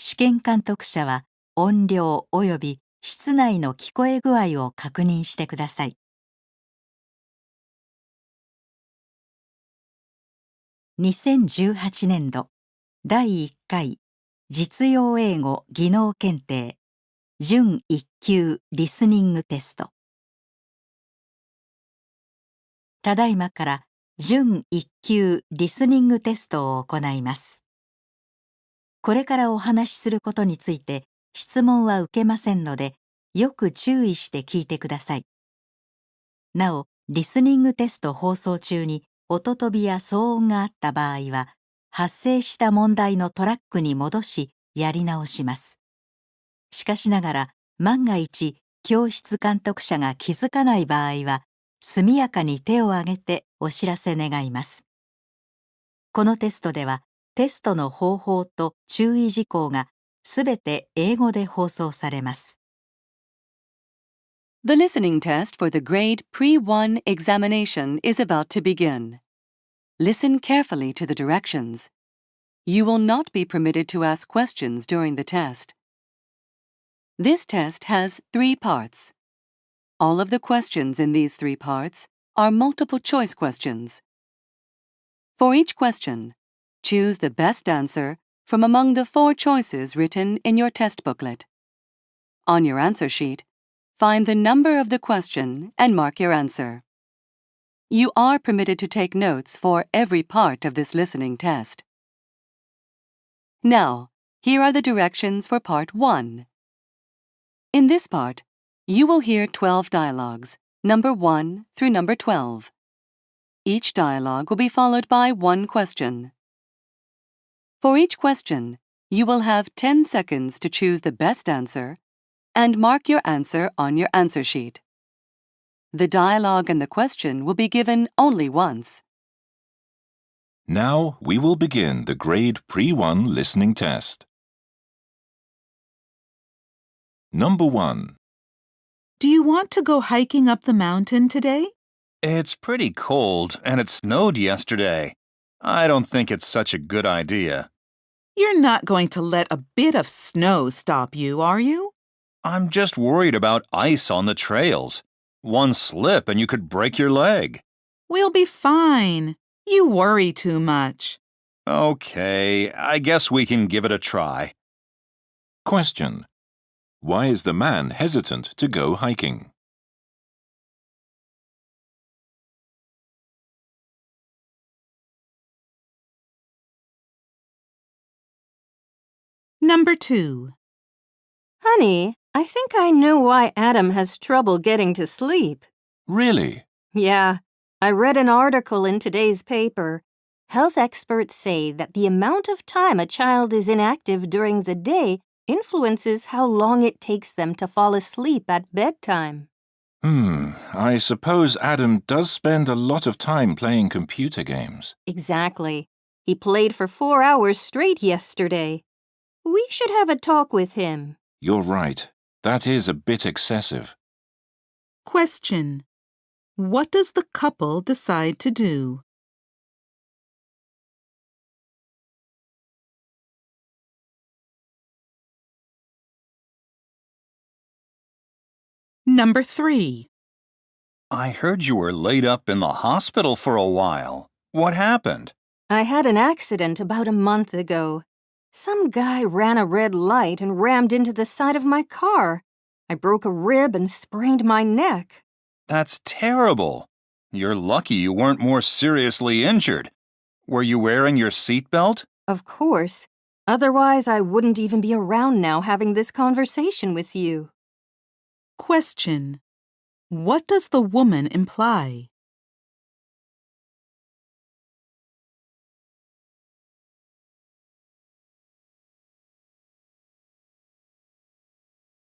試験監督者は音量及び室内の聞こえ具合を確認してください。2018年度第1回実用英語技能検定準1級リスニングテスト。ただいまから準1級リスニングテストを行います。これからお話しすることについて質問は受けませんので、よく注意して聞いてください。なお、リスニングテスト放送中に音飛びや騒音があった場合は、発生した問題のトラックに戻し、やり直します。しかしながら、万が一、教室監督者が気づかない場合は、速やかに手を挙げてお知らせ願います。このテストでは、テストの方法と注意事項がすべて英語で放送されます。The listening test for the grade Pre-1 examination is about to begin. Listen carefully to the directions. You will not be permitted to ask questions during the test. This test has 3 parts. All of the questions in these 3 parts are multiple choice questions. For each question, choose the best answer from among the 4 choices written in your test booklet. On your answer sheet, find the number of the question and mark your answer. You are permitted to take notes for every part of this listening test. Now, here are the directions for Part 1. In this part, you will hear 12 dialogues, number 1 through number 12. Each dialogue will be followed by 1 question. For each question, you will have 10 seconds to choose the best answer and mark your answer on your answer sheet. The dialogue and the question will be given only once. Now we will begin the grade Pre-1 listening test. Number 1. Do you want to go hiking up the mountain today? It's pretty cold and it snowed yesterday. I don't think it's such a good idea. You're not going to let a bit of snow stop you, are you? I'm just worried about ice on the trails. One slip and you could break your leg. We'll be fine. You worry too much. Okay, I guess we can give it a try. Question. Why is the man hesitant to go hiking? Number 2. Honey, I think I know why Adam has trouble getting to sleep. Really? Yeah, I read an article in today's paper. Health experts say that the amount of time a child is inactive during the day influences how long it takes them to fall asleep at bedtime. I suppose Adam does spend a lot of time playing computer games. Exactly. He played for 4 hours straight yesterday. We should have a talk with him. You're right. That is a bit excessive. Question. What does the couple decide to do? Number 3. I heard you were laid up in the hospital for a while. What happened? I had an accident about a month ago. Some guy ran a red light and rammed into the side of my car. I broke a rib and sprained my neck. That's terrible. You're lucky you weren't more seriously injured. Were you wearing your seatbelt? Of course. Otherwise, I wouldn't even be around now having this conversation with you. Question. What does the woman imply?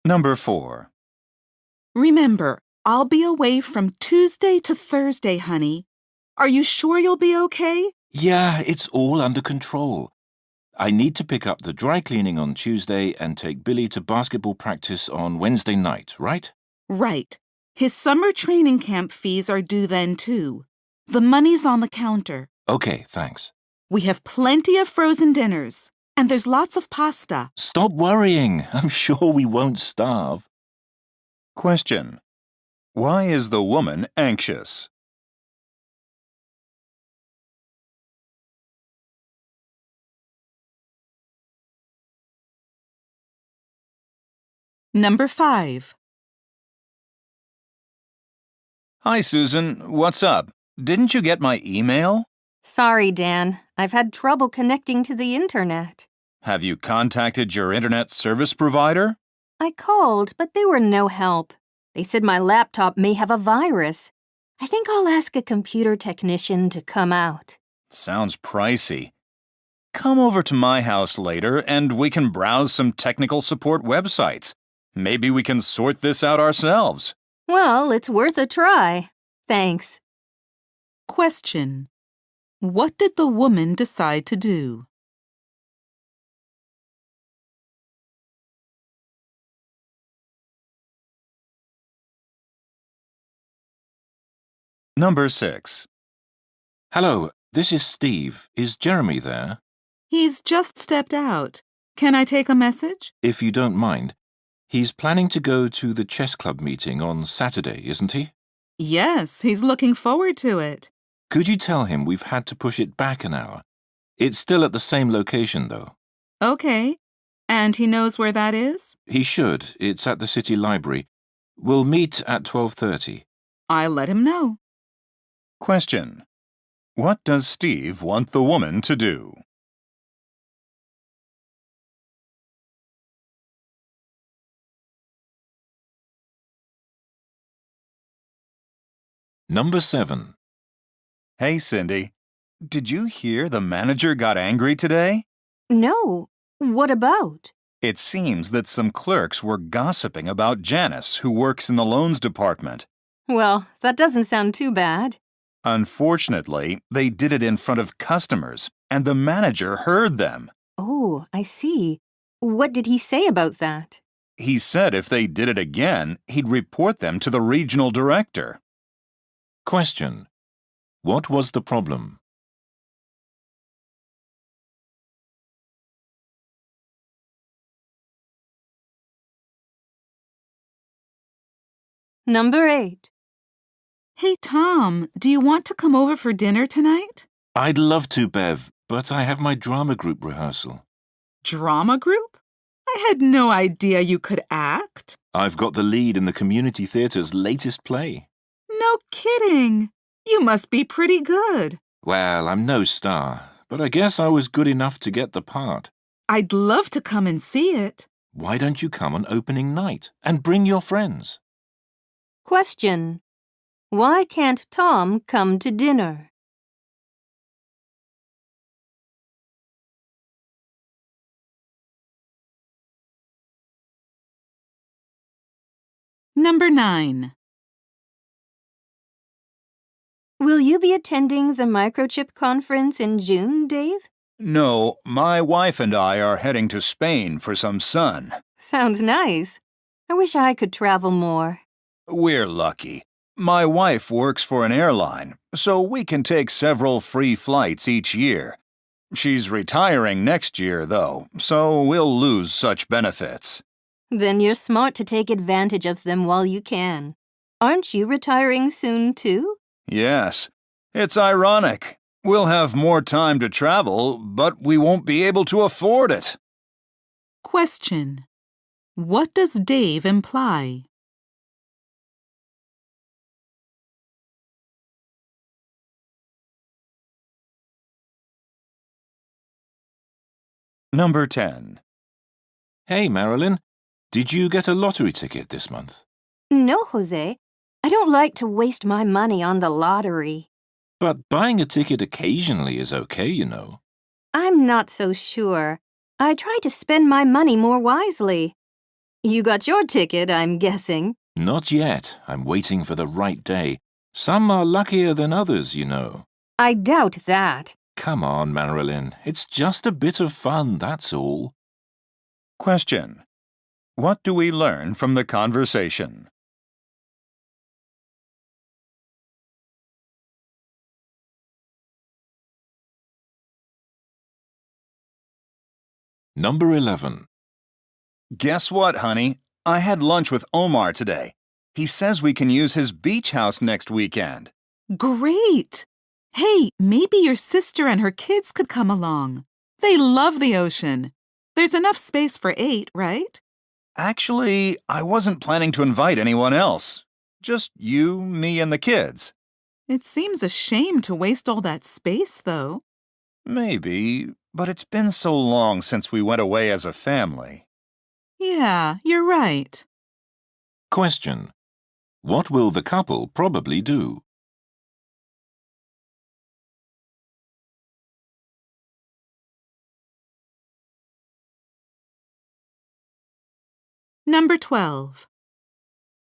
Number 4. Remember, I'll be away from Tuesday to Thursday, honey. Are you sure you'll be okay? Yeah, it's all under control. I need to pick up the dry cleaning on Tuesday and take Billy to basketball practice on Wednesday night, right? Right. His summer training camp fees are due then, too. The money's on the counter. Okay, thanks. We have plenty of frozen dinners. And there's lots of pasta. Stop worrying. I'm sure we won't starve. Question. Why is the woman anxious? Number 5. Hi, Susan. What's up? Didn't you get my email? Sorry, Dan. I've had trouble connecting to the internet. Have you contacted your internet service provider? I called, but they were no help. They said my laptop may have a virus. I think I'll ask a computer technician to come out. Sounds pricey. Come over to my house later and we can browse some technical support websites. Maybe we can sort this out ourselves. Well, it's worth a try. Thanks. Question. What did the woman decide to do? Number 6. Hello, this is Steve. Is Jeremy there? He's just stepped out. Can I take a message? If you don't mind. He's planning to go to the chess club meeting on Saturday, isn't he? Yes, he's looking forward to it. Could you tell him we've had to push it back an hour? It's still at the same location, though. Okay. And he knows where that is? He should. It's at the city library. We'll meet at 12:30. I'll let him know. Question. What does Steve want the woman to do? Number 7. Hey, Cindy. Did you hear the manager got angry today? No. What about? It seems that some clerks were gossiping about Janice, who works in the loans department. Well, that doesn't sound too bad. Unfortunately, they did it in front of customers, and the manager heard them. Oh, I see. What did he say about that? He said if they did it again, he'd report them to the regional director. Question. What was the problem? Number 8. Hey, Tom, do you want to come over for dinner tonight? I'd love to, Bev, but I have my drama group rehearsal. Drama group? I had no idea you could act. I've got the lead in the community theatre's latest play. No kidding. You must be pretty good. Well, I'm no star, but I guess I was good enough to get the part. I'd love to come and see it. Why don't you come on opening night and bring your friends? Question. Why can't Tom come to dinner? Number 9. Will you be attending the microchip conference in June, Dave? No, my wife and I are heading to Spain for some sun. Sounds nice. I wish I could travel more. We're lucky. My wife works for an airline, so we can take several free flights each year. She's retiring next year, though, so we'll lose such benefits. Then you're smart to take advantage of them while you can. Aren't you retiring soon, too? Yes, it's ironic. We'll have more time to travel, but we won't be able to afford it. Question. What does Dave imply? Number 10. Hey, Marilyn, did you get a lottery ticket this month? No, Jose. I don't like to waste my money on the lottery. But buying a ticket occasionally is okay, you know. I'm not so sure. I try to spend my money more wisely. You got your ticket, I'm guessing. Not yet. I'm waiting for the right day. Some are luckier than others, you know. I doubt that. Come on, Marilyn. It's just a bit of fun, that's all. Question. What do we learn from the conversation? Number 11. Guess what, honey? I had lunch with Omar today. He says we can use his beach house next weekend. Great! Hey, maybe your sister and her kids could come along. They love the ocean. There's enough space for 8, right? Actually, I wasn't planning to invite anyone else. Just you, me, and the kids. It seems a shame to waste all that space, though. Maybe, but it's been so long since we went away as a family. Yeah, you're right. Question. What will the couple probably do? Number 12.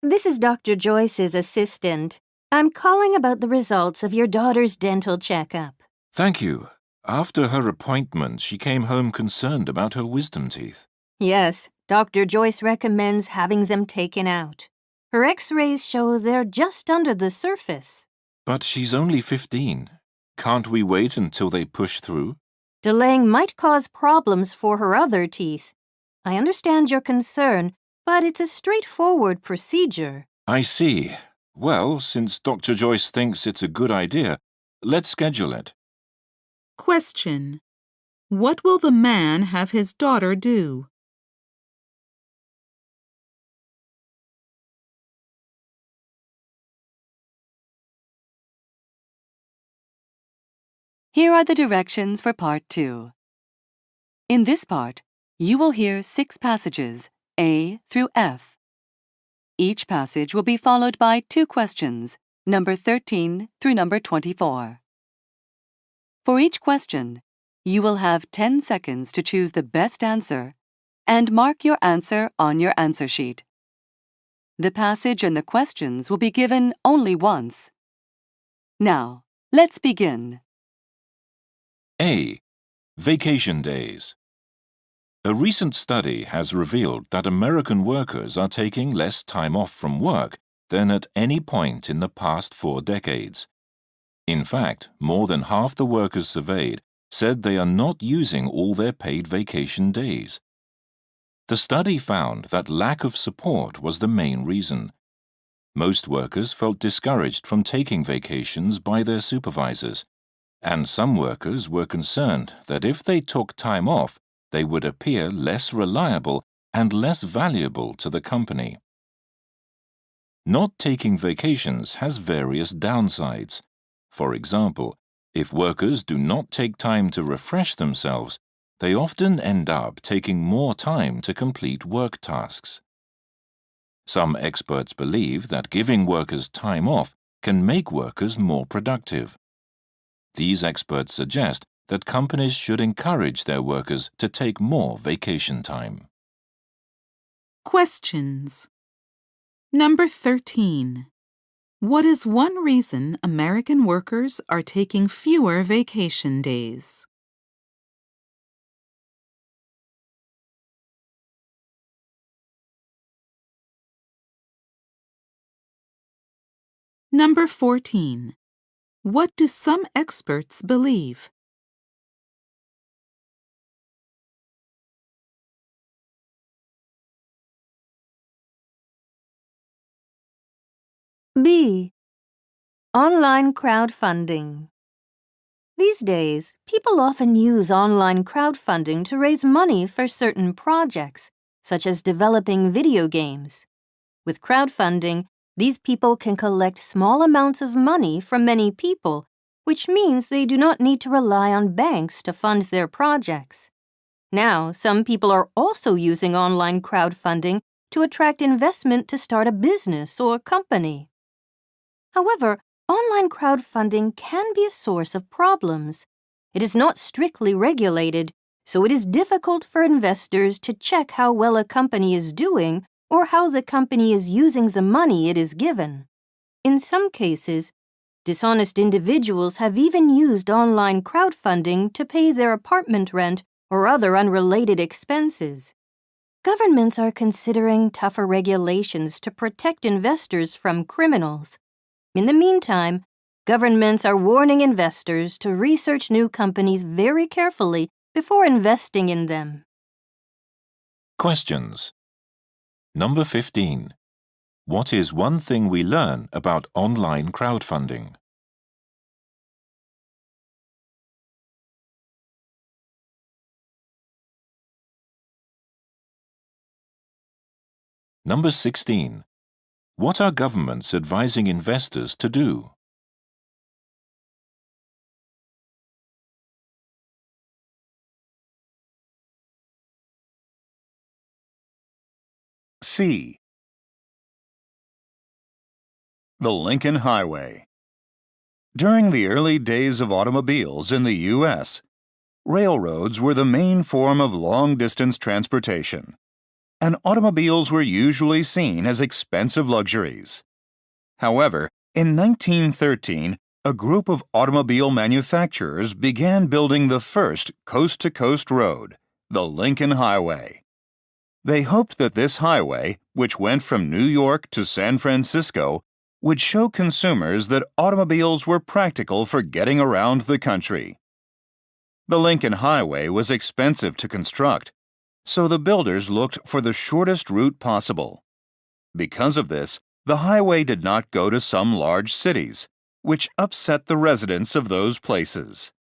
This is Dr. Joyce's assistant. I'm calling about the results of your daughter's dental checkup. Thank you. After her appointment, she came home concerned about her wisdom teeth. Yes, Dr. Joyce recommends having them taken out. Her x-rays show they're just under the surface. But she's only 15. Can't we wait until they push through? Delaying might cause problems for her other teeth. I understand your concern, but it's a straightforward procedure. I see. Well, since Dr. Joyce thinks it's a good idea, let's schedule it. Question. What will the man have his daughter do? Here are the directions for Part 2. In this part, you will hear 6 passages, A through F. Each passage will be followed by 2 questions, number 13 through number 24. For each question, you will have 10 seconds to choose the best answer and mark your answer on your answer sheet. The passage and the questions will be given only once. Now, let's begin. A. Vacation days. A recent study has revealed that American workers are taking less time off from work than at any point in the past 4 decades. In fact, more than half the workers surveyed said they are not using all their paid vacation days. The study found that lack of support was the main reason. Most workers felt discouraged from taking vacations by their supervisors, and some workers were concerned that if they took time off, they would appear less reliable and less valuable to the company. Not taking vacations has various downsides. For example, if workers do not take time to refresh themselves, they often end up taking more time to complete work tasks. Some experts believe that giving workers time off can make workers more productive. These experts suggest that companies should encourage their workers to take more vacation time. Questions. Number 13. What is one reason American workers are taking fewer vacation days? Number 14. What do some experts believe? B. Online crowdfunding. These days, people often use online crowdfunding to raise money for certain projects, such as developing video games. With crowdfunding, these people can collect small amounts of money from many people, which means they do not need to rely on banks to fund their projects. Now, some people are also using online crowdfunding to attract investment to start a business or company. However, online crowdfunding can be a source of problems. It is not strictly regulated, so it is difficult for investors to check how well a company is doing or how the company is using the money it is given. In some cases, dishonest individuals have even used online crowdfunding to pay their apartment rent or other unrelated expenses. Governments are considering tougher regulations to protect investors from criminals. In the meantime, governments are warning investors to research new companies very carefully before investing in them. Questions. Number 15. What is one thing we learn about online crowdfunding? Number 16. What are governments advising investors to do? C. The Lincoln Highway. During the early days of automobiles in the U.S., railroads were the main form of long-distance transportation, and automobiles were usually seen as expensive luxuries. However, in 1913, a group of automobile manufacturers began building the first coast-to-coast road, the Lincoln Highway. They hoped that this highway, which went from New York to San Francisco, would show consumers that automobiles were practical for getting around the country. The Lincoln Highway was expensive to construct, so the builders looked for the shortest route possible. Because of this, the highway did not go to some large cities, which upset the residents of those places.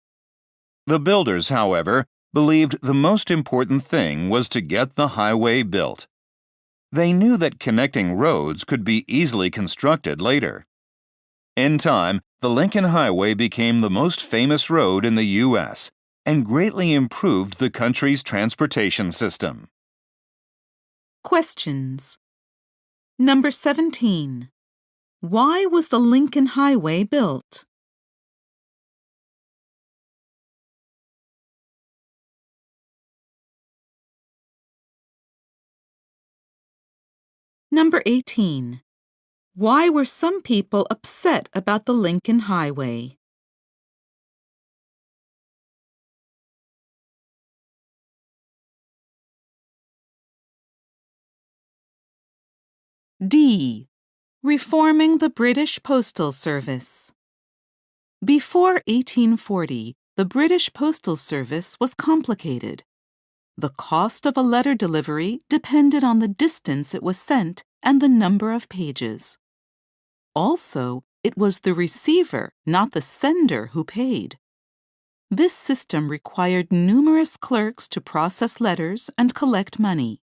The builders, however, believed the most important thing was to get the highway built. They knew that connecting roads could be easily constructed later. In time, the Lincoln Highway became the most famous road in the U.S. and greatly improved the country's transportation system. Questions. Number 17. Why was the Lincoln Highway built? Number 18. Why were some people upset about the Lincoln Highway? D. Reforming the British Postal Service. Before 1840, the British Postal Service was complicated. The cost of a letter delivery depended on the distance it was sent and the number of pages. Also, it was the receiver, not the sender, who paid. This system required numerous clerks to process letters and collect money.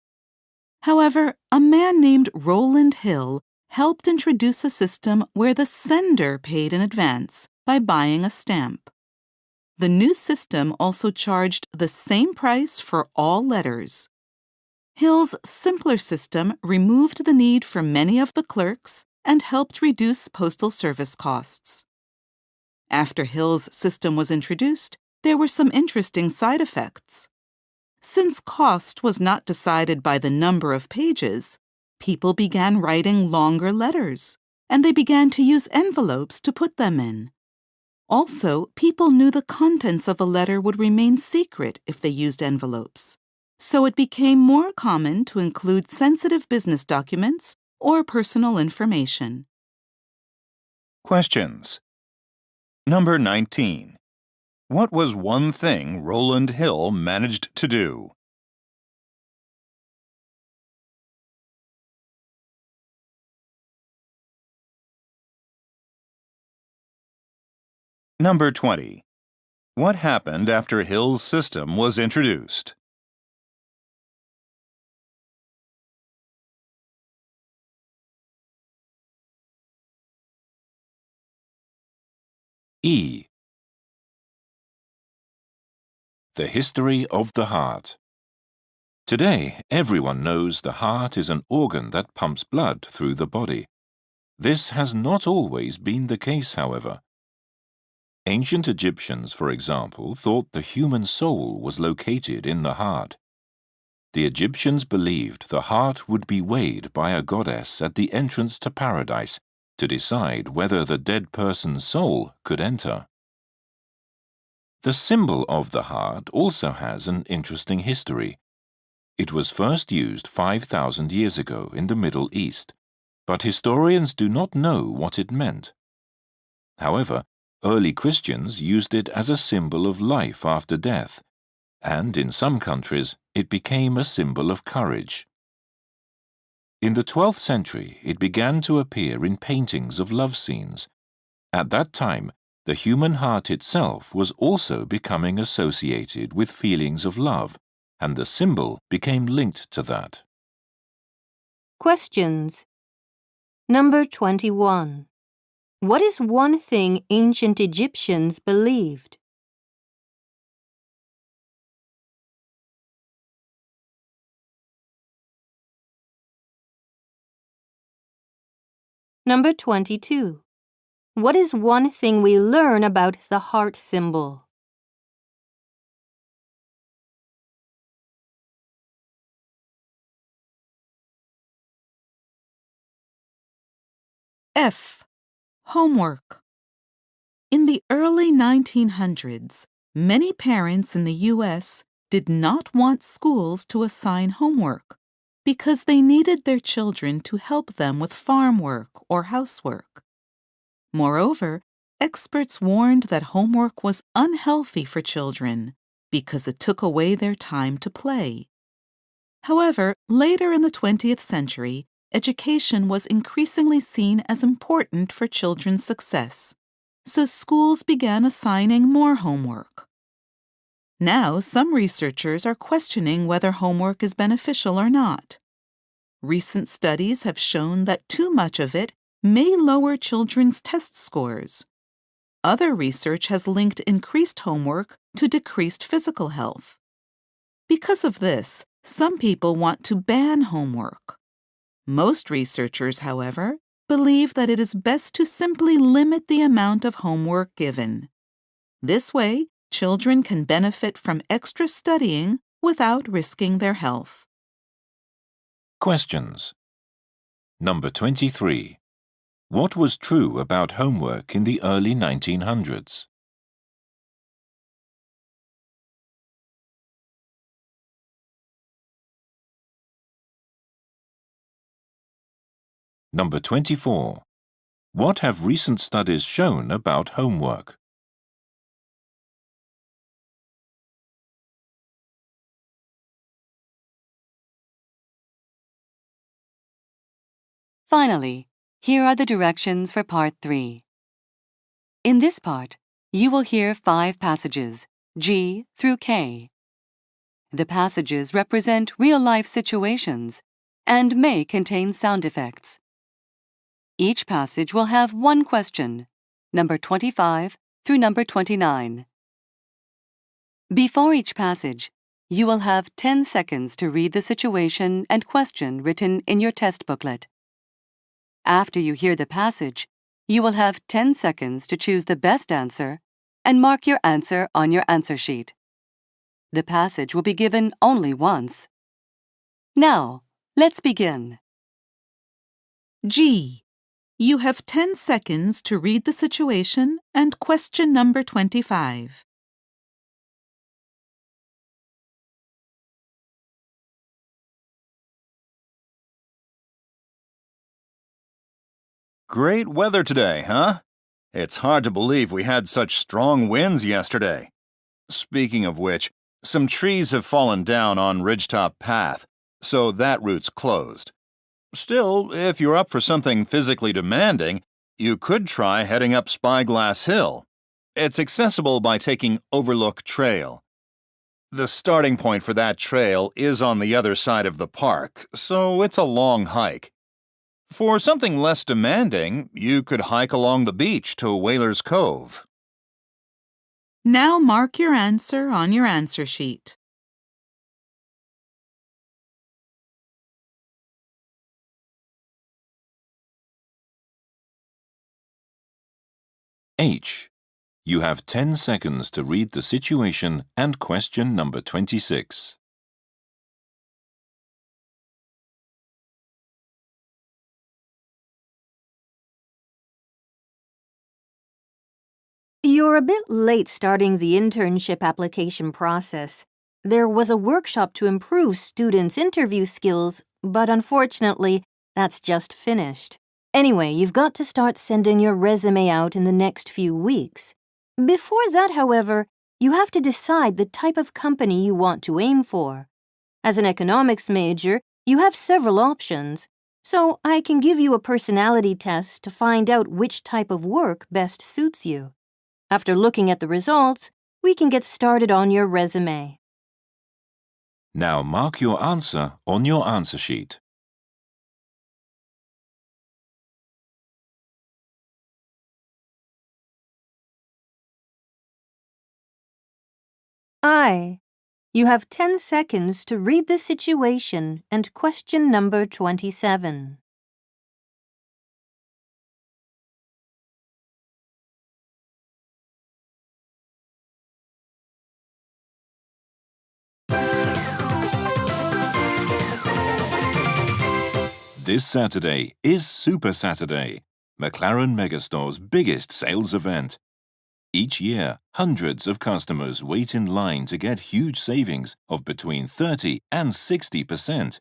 However, a man named Rowland Hill helped introduce a system where the sender paid in advance by buying a stamp. The new system also charged the same price for all letters. Hill's simpler system removed the need for many of the clerks and helped reduce postal service costs. After Hill's system was introduced, there were some interesting side effects. Since cost was not decided by the number of pages, people began writing longer letters, and they began to use envelopes to put them in. Also, people knew the contents of a letter would remain secret if they used envelopes, so it became more common to include sensitive business documents or personal information. Questions. Number 19. What was one thing Rowland Hill managed to do? Number 20. What happened after Hill's system was introduced? E. The history of the heart. Today, everyone knows the heart is an organ that pumps blood through the body. This has not always been the case, however. Ancient Egyptians, for example, thought the human soul was located in the heart. The Egyptians believed the heart would be weighed by a goddess at the entrance to paradise to decide whether the dead person's soul could enter. The symbol of the heart also has an interesting history. It was first used 5,000 years ago in the Middle East, but historians do not know what it meant. However, early Christians used it as a symbol of life after death, and in some countries it became a symbol of courage. In the 12th century, it began to appear in paintings of love scenes. At that time, the human heart itself was also becoming associated with feelings of love, and the symbol became linked to that. Questions. Number 21. What is one thing ancient Egyptians believed? Number 22. What is one thing we learn about the heart symbol? F. Homework. In the early 1900s, many parents in the U.S. did not want schools to assign homework because they needed their children to help them with farm work or housework. Moreover, experts warned that homework was unhealthy for children because it took away their time to play. However, later in the 20th century, education was increasingly seen as important for children's success, so schools began assigning more homework. Now, some researchers are questioning whether homework is beneficial or not. Recent studies have shown that too much of it may lower children's test scores. Other research has linked increased homework to decreased physical health. Because of this, some people want to ban homework. Most researchers, however, believe that it is best to simply limit the amount of homework given. This way, children can benefit from extra studying without risking their health. Questions. Number 23. What was true about homework in the early 1900s? Number 24. What have recent studies shown about homework? Finally, here are the directions for Part 3. In this part, you will hear 5 passages, G through K. The passages represent real-life situations and may contain sound effects. Each passage will have one question, number 25 through number 29. Before each passage, you will have 10 seconds to read the situation and question written in your test booklet. After you hear the passage, you will have 10 seconds to choose the best answer and mark your answer on your answer sheet. The passage will be given only once. Now, let's begin. G. You have 10 seconds to read the situation and question number 25. Great weather today, huh? It's hard to believe we had such strong winds yesterday. Speaking of which, some trees have fallen down on Ridgetop Path, so that route's closed. Still, if you're up for something physically demanding, you could try heading up Spyglass Hill. It's accessible by taking Overlook Trail. The starting point for that trail is on the other side of the park, so it's a long hike. For something less demanding, you could hike along the beach to Whalers Cove. Now mark your answer on your answer sheet. H. You have 10 seconds to read the situation and question number 26. You're a bit late starting the internship application process. There was a workshop to improve students' interview skills, but unfortunately, that's just finished. Anyway, you've got to start sending your resume out in the next few weeks. Before that, however, you have to decide the type of company you want to aim for. As an economics major, you have several options, so I can give you a personality test to find out which type of work best suits you. After looking at the results, we can get started on your resume. Now mark your answer on your answer sheet. You have 10 seconds to read the situation and question number 27. This Saturday is Super Saturday, McLaren Megastore's biggest sales event. Each year, hundreds of customers wait in line to get huge savings of between 30 and 60%.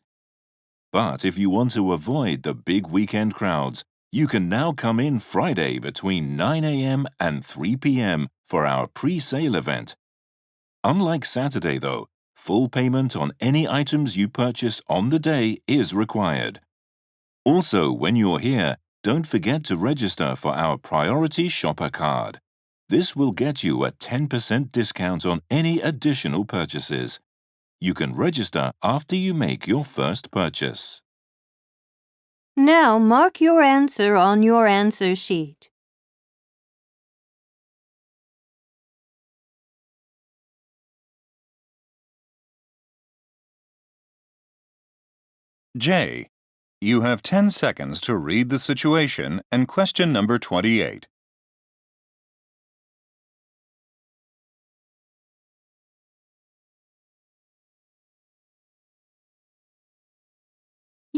But if you want to avoid the big weekend crowds, you can now come in Friday between 9 a.m. and 3 p.m. for our pre-sale event. Unlike Saturday though, full payment on any items you purchase on the day is required. Also, when you're here, don't forget to register for our Priority Shopper card. This will get you a 10% discount on any additional purchases. You can register after you make your first purchase. Now mark your answer on your answer sheet. J. You have 10 seconds to read the situation and question number 28.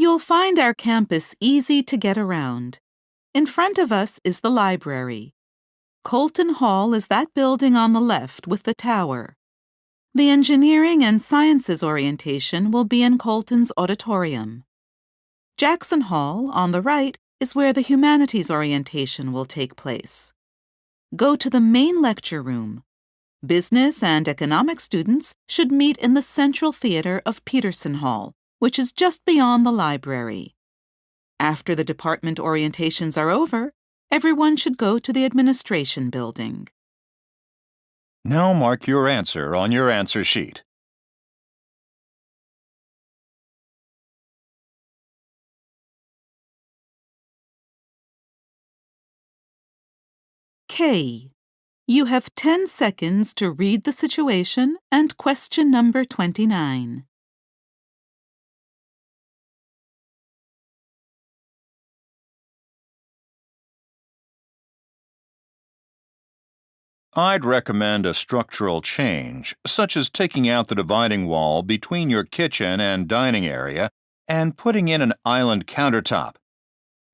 You'll find our campus easy to get around. In front of us is the library. Colton Hall is that building on the left with the tower. The Engineering and Sciences orientation will be in Colton's auditorium. Jackson Hall, on the right, is where the Humanities orientation will take place. Go to the main lecture room. Business and economics students should meet in the Central Theater of Peterson Hall, which is just beyond the library. After the department orientations are over, everyone should go to the administration building. Now mark your answer on your answer sheet. K. You have 10 seconds to read the situation and question number 29. I'd recommend a structural change, such as taking out the dividing wall between your kitchen and dining area and putting in an island countertop.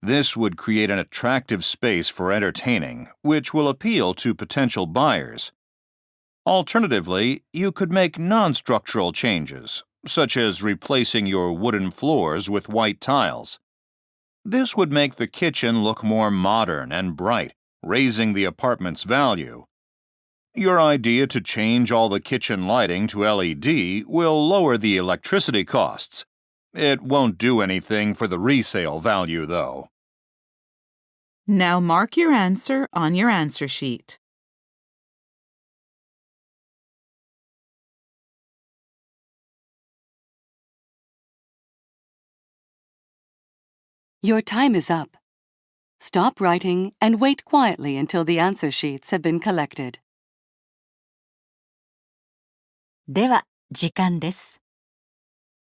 This would create an attractive space for entertaining, which will appeal to potential buyers. Alternatively, you could make non-structural changes, such as replacing your wooden floors with white tiles. This would make the kitchen look more modern and bright, raising the apartment's value. Your idea to change all the kitchen lighting to LED will lower the electricity costs. It won't do anything for the resale value, though. Now mark your answer on your answer sheet. Your time is up. Stop writing and wait quietly until the answer sheets have been collected. では、時間です。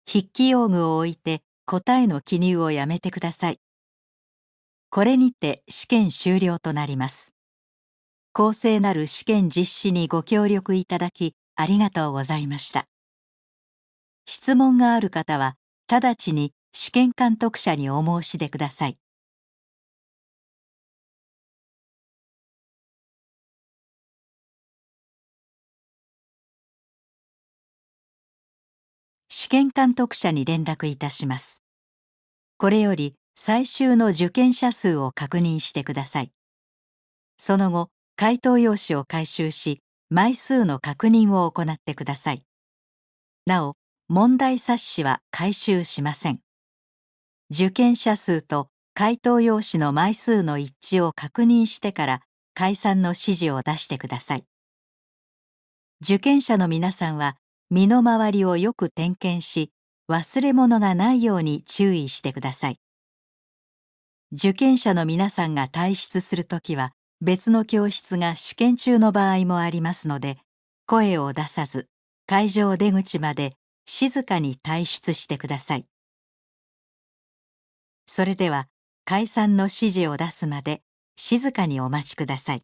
筆記用具を置いて答えの記入をやめてください。これにて試験終了となります。公正なる試験実施にご協力いただきありがとうございました。質問がある方は直ちに試験監督者にお申し出ください。試験監督者に連絡いたします。これより最終の受験者数を確認してください。その後、回答用紙を回収し、枚数の確認を行ってください。なお、問題冊子は回収しません。受験者数と回答用紙の枚数の一致を確認してから解散の指示を出してください。受験者の皆さんは身の回りをよく点検し、忘れ物がないように注意してください。受験者の皆さんが退出するときは別の教室が試験中の場合もありますので、声を出さず会場出口まで静かに退出してください。それでは解散の指示を出すまで静かにお待ちください。